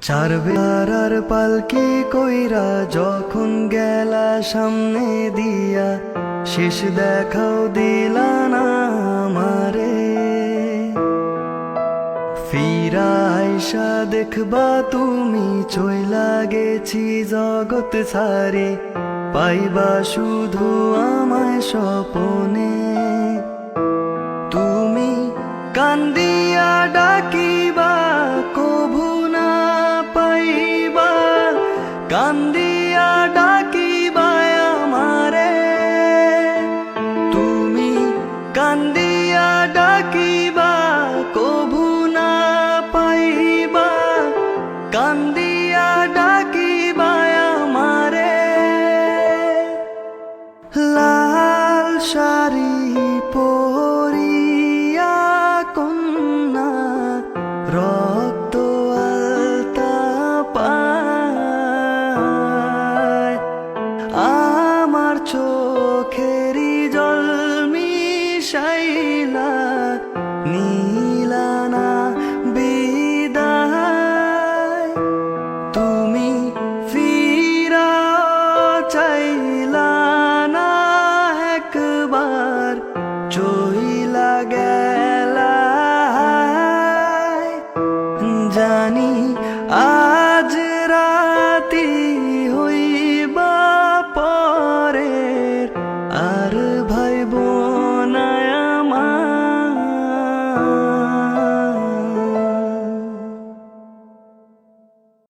চার বেলার পালকি কইরা যখন গেলা সামনে দিয়া, শেষ দেখাও দিলা না আমারে। ফিরা আইসা দেখবা তুমি চইলা গেছি জগৎ ছাড়ি, পাইবা শুধু আমায় স্বপনে। তুমি কান্দিয়া ডাকিবা কভু না পাইবা, কান্দিয়া ডাকিবা আমারে। তুমি কান্দিয়া ডাকিবা কভু না পাইবা, কান্দিয়া ডাকিবা আমারে। লাল শাড়ি পরিয়া কন্যা রক্ত আলতা পায়, আমার চোখেরই জল মিশাইলা নি